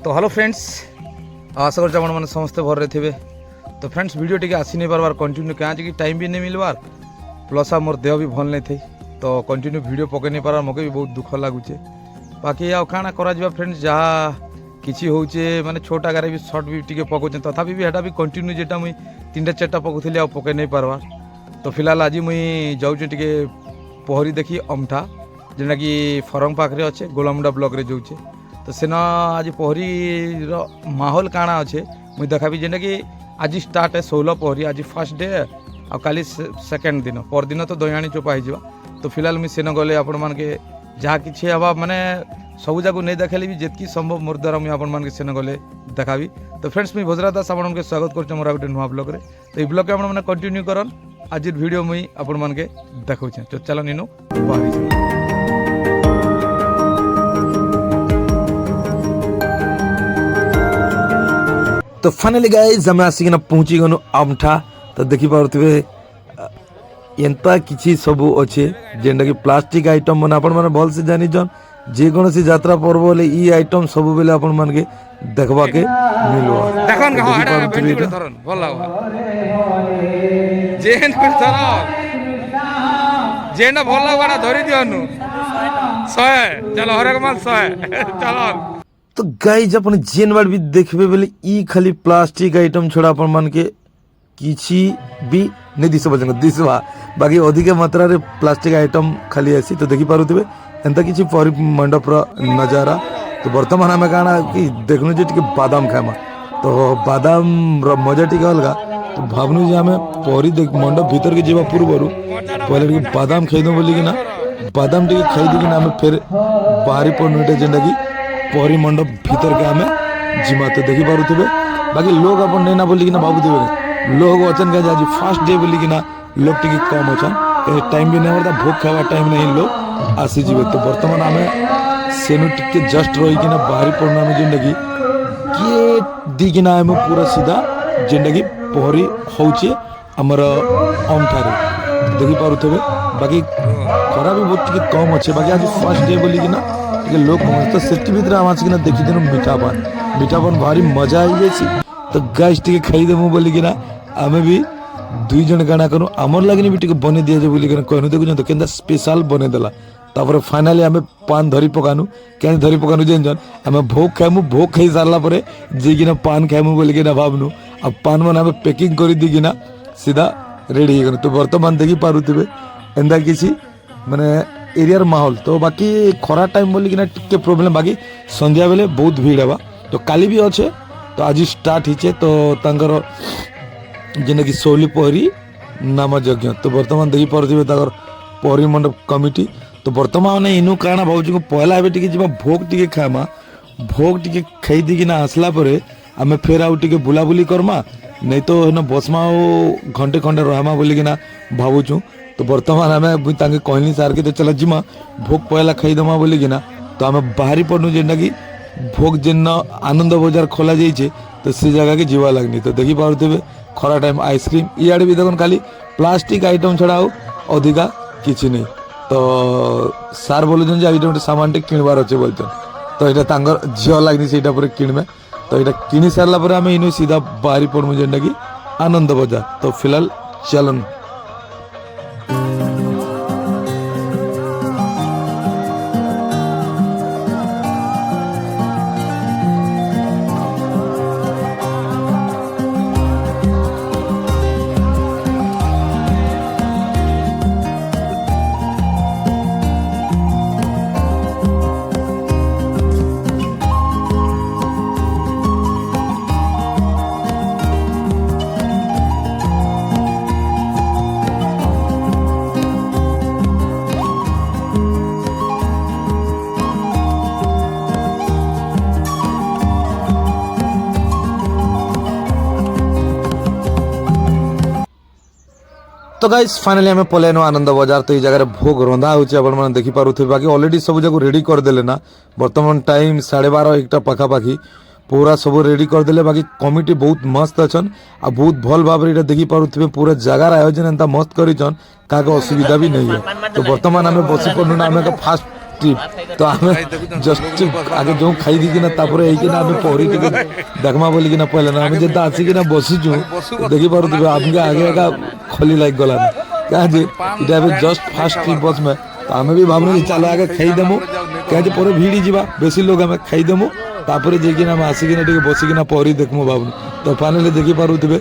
तो hello friends, आशा कर मैंने समस्ते भर थे। तो फ्रेंड्स वीडियो टी आसी नहीं पार्बार कंटिन्यू क्या कि टाइम भी नहीं मिलबार प्लस मोर देह भी भल नहीं थी तो कंटिन्यू वीडियो पकई नहीं पार्बार मके भी बहुत दुख लगुचे। बाकी आउ काଣା करा फ्रेंड्स जहाँ किसी होचे माने छोट आगे भी सर्ट भी टी पकाऊे तथापि भी हेटा भी कंटिन्यू जेटा मुई 3-4टा पकाऊली आ पकई नहीं पार्बार। तो फिलहाल आज मुई जाऊँ टे पहरी देखी अमठा जेटा कि फरंग पाखे अच्छे गोलामुंडा ब्लॉक रे जाऊे। तो सेन आज पहरी माहौल काଣା अच्छे मुई देखाबी जेटा कि आज स्टार्ट है 16 पहरी आज फर्स्ट डे आ काली सेकेंड दिन परदिन तो दयाणी चोपा हो। तो फिलहाल मुई सेन गले आपण मान के जहाँ कि हवा माने सब जाक नहीं देखेली भी जितकी संभव मोर द्वारा मुझे आपण मान के सेन गले देखाबी। तो फ्रेंड्स मुई भोजरा दास आपण के स्वागत कर मोर गोटे नुआ ब्लॉग रे। तो ये ब्लॉग के आपण मैंने कंटिन्यू करन आज वीडियो मुई आपण मान के देखाऊे। तो चलो नीनु बाहरी तो फाइनली गाइस हमें आसिक पहुँची गनु अमठा। तो देखी पारे एंता किसी सब अच्छे जेनटा कि प्लास्टिक आइटम मैंने आपण मैंने भल से जानी जेकोसी यात्रा पर्व बोले ई आइटम सब बेले आपण मान के देखबा के मिलबो। देखन का हाडा भेंटी को धरन भल लागबा जेन को धरन जेना भल लागबा धरि दियनु 100 चलो हरेक माल 100 चलो। तो गाइज अपन जेन बार भी देखबे बेले ई खाली प्लास्टिक आइटम छोड़ा अपन मान के किसी भी नहीं दिसवा बाकी अधिक मात्रा रे प्लास्टिक आइटम खाली आसी। तो देखी पारुथिबे एंता किसी परी मंडप नजारा। तो बर्तमान आम काଣା कि देखनु जे टिके बादाम खामा तो बादाम मजा टिके अलगा। तो भावनु जे आम परी मंडप भीतर के जीवा पूर्व पहले टिके बादाम खाइदो बोली कि ना बादाम टिके खाई दी कि आम फिर बाहरी पड़नुटे जेनटा कि पहरी मंडप भीतर के आम जिमा। तो देखी पारुथिबे बाकी लोग अपन नहीं ना बोली कि ना भावुथिबे लोग अचन का आज फास्ट डे बोली कि ना लोग टिके कम अचन टाइम भी नहीं होता भोग खावा टाइम नहीं लोग आसीजे। तो बर्तमान आम सेनु टिके जस्ट रही कि बाहरी पड़ना में जेनटा कि गेट दीकिना आम पूरा सीधा जेनटा कि पहरी होचे आमर अमठारे। तो देखी पारुथिबे बाकी खरा भी बहुत टिके कम अच्छे बाकी आज फर्स्ट डे बोली कि ना लोग तो सेफ्टी भीतर आम आसिक देखी देनु मीठापान भारी मजा आई जाए। तो गाइस टिके खाईदेमु बोली कि ना आम भी 2 जन काଣା करूँ आमर लगे भी टिके बने दिया बोली कहनु देखुन तो केनता स्पेशल बने देला। तापर फाइनाली आम पान धरी पकानु क्या धरी पकानु जेन आम भोग खाइमु भोग खाई सारा पर जे पान खाइमु बोली कि भावनु आ पान मन आम पैकिंग कर दी कि सीधा रेडी हो। तो बर्तमान देखी पारुथिबे एंता किसी माने एरियार माहौल। तो बाकी खरा टाइम बोली कि टिके प्रोब्लेम बाकी संध्या बेले बहुत भीड़ है। तो काली भी अच्छे तो आज स्टार्ट हिचे तो तांकर जेना कि शौली पहरी नाम यज्ञ। तो बर्तमान देखी पारे पहरी मंडप कमिटी। तो बर्तमान इनु काଣା भावुँ पहला ए टिके जीवा भोग टिके खामा भोग टिके खाई दी कि आसला परे आमे फेर आउ टिके बुलाबुली करमा नहीं तो है बसमा घंटे खंडे रहमा बोली कि भावुँ। तो बर्तमान आम तांके कहली सार के तो चला जिमा भोग पहला खाईदमा बोली कि तो आम बाहरी पड़नु जेनटा कि भोग जेन आनंद बजार खोला जाइए तो से जगह के जीवा लगनी। तो देखी पारे खरा टाइम आइसक्रीम इे भी देखो खाली प्लास्टिक आइटम छड़ा अधिका किसी नहीं। तो सार बोलुन जे गोटे सामान टे किणवार अच्छे बोलते तो यहाँ झील लगनी से किणवे। तो यहाँ किणी सारापर आम इन सीधा बाहरी पड़मु जेनटा कि आनंद बजार। तो फिलहाल चलन तो गाइस फाइनली आम पलैन आनंद बजार। तो ये जगह भोग रंधा हो देखी पारे बाकी ऑलरेडी सब जगह रेडी करदे ना बर्तमान टाइम 12:30-1टा पाखापाखी पूरा सब रेडी करदे। बाकी कमिटी बहुत मस्त अच्छन आ बहुत भल भाव देखी पारे पूरा जगार आयोजन एंता मस्त करिछन का असुविधा भी नहीं है। तो बर्तमान आम बसी पड़नु ना आम फास्ट ट्रिप तो आम जस्ट आगे जो खाई दी तापर होना आम पहरी देखमा बोल पहले ना आम जब आसिकिना बसीचु देखी पारे आमके आगे आगे खली लग गला क्या इटा जस्ट फास्ट ट्रिप बस में तो आम भी भावना चलो आगे खाईदेमु क्या पर भिड़ी जावा बेसी लोग आम खाईदेमु तापर जाकिना आसिकिना बसिकिना पहरी देखमु भावनु तो फाइनाली देखी पारे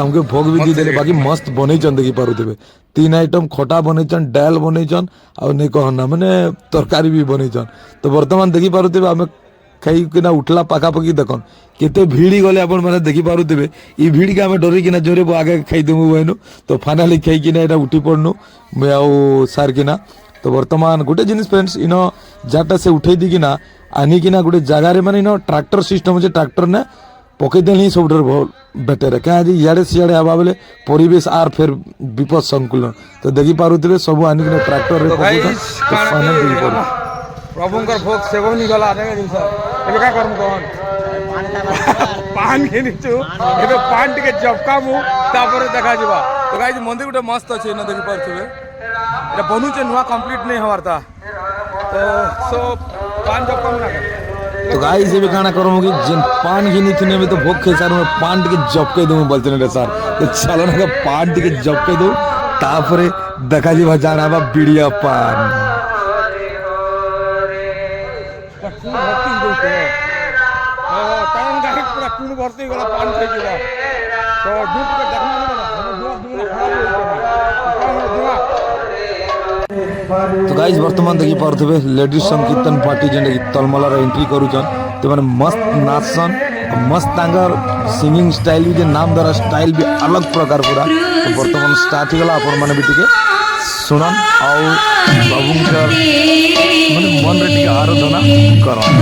आमके भोग भी दी देले बाकी मस्त बनईचन देखी पारुथिबे 3 आइटम खटा बनईचन डाल बनईचन आ नै कहना माने तरकारी भी बनईचन तो वर्तमान देखी पारुथिबे आमे खाई किना उठला पाखा पकी देखन केते भीड़ी गले आपण माने देखी पारुथिबे ई भीड़ के आमे डरी किना जोरे आगे खाई देमु बहनु तो फाइनली खाई किना एटा उठी पड़नु मैं आउ सार किना तो वर्तमान गोटे जिनिस फ्रेंड्स इनो जाटा से उठै दी किना आनी किना गोटे जगह रे माने इनो ट्रैक्टर सिस्टम जे ट्रैक्टर ने पकईदेली सबुठ बेटर क्या इे सियाड़े हवा बेले परिवेश आर फिर विपद संकुलन तो देखी पारे सब आनिक ट्रैक्टर प्रभुंकर भोग सेवनी गला पान किनिचु एबे पान टिके जपकामु तापर देखा जिबा तो गाइस मंदिर गुटे मस्त अछि न देखि परथिबे एटा बनुचे नुवा कंप्लीट नै हवारता तो सो पान जपकामु ना तो गाइस ये गाना करो कि जिन पान घिनी थी में तो भोग खे सर मैं पान टिके जपके दूं बोलते ने सर तो चलो ना पान टिके जपके दूं तापरे देखा जी जाना बा बिड़िया पान कारण गाड़ी पूरा कुन भर्ती गला पान खाई जिबा तो दूध के देखना ना दुआ दुना खराब हो तो गाइस वर्तमान देखी पारे लेडीज संकीर्तन पार्टी जेन तलमलार एंट्री करुचन तो मैंने मस्त नाचसन मस्त तांगर सिंगिंग स्टाइल भी नाम द्वारा स्टाइल भी अलग प्रकार पूरा तो वर्तमान स्टार्ट होगा आपण मैंने भी टिके सुनन आउ बाबूंकर माने मन रे टिके आराधना करन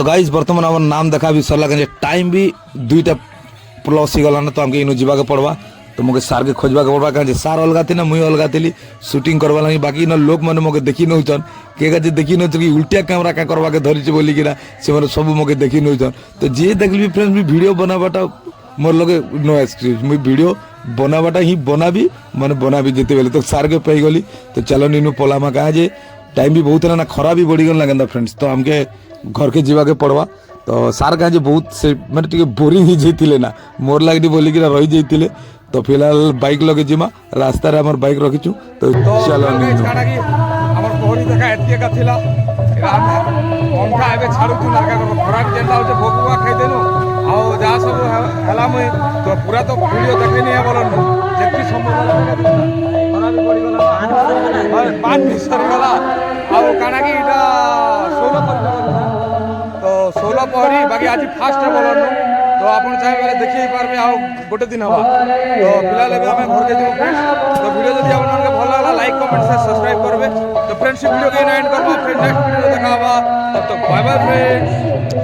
गाइज बर्तमान आम नाम देखा भी सरला के टाइम भी 2टा प्लस ही गलाना तो हमके इनु जीवा के पड़वा तो मुझे सार के खोजवा के पड़वा कहे सार अलगा थी ना मुई अलगा थी शूटिंग करवा लगी बाकी ना लोक मैंने मोके देखी नौचन के देखी नौ कि उल्टिया कैमरा क्या करवा के धरी बोली कि से मैंने सब मोके देखी नौचन तो जे देखली फ्रेंड्स भी वीडियो बनावाटा मोर लगे नो एक्सक्यूज मुई वीडियो बनावाटा ही बनाबी मैंने बनाबी जिते बेले तो सार के पे गली तो चलो नीनू पोलामा कहा जे टाइम भी बहुत है ना खरा भी बढ़ी गल ना फ्रेंड्स तो हमके घर के जीवा के पड़वा तो सार कहे जे बहुत से मैंने टे बोरिंग ही जाइए ना मोर लगे बोली कि रही जाइए तो फिलहाल बाइक लगे जीमा रास्ता रे हमर बाइक रखीचु तो चलो हमर पोहरी देखा एतिए का थिला पंखा एबे छाड़ू लगा खराब जेंटा होचे भोगुआ खाइ देनु आ जा सब हला मुई तो पूरा तो वीडियो देखे नहीं है बोलन जेति संभव खराब पड़ी गला और पान भी सरी गला आ काना की इटा 16 पर तो 16 पहरी बाकी आज फास्ट है बोलन तो आपन चाहे बेले देखि पारबे आ गोटे दिन हवा तो फिलहाल एबे हमें घर के जो फ्रेंड्स तो वीडियो जदी आपन के भल लागला लाइक कमेंट से सब्सक्राइब करबे तो फ्रेंड्स वीडियो के एंड करबो फिर नेक्स्ट वीडियो देखाबा तब तक बाय बाय फ्रेंड्स।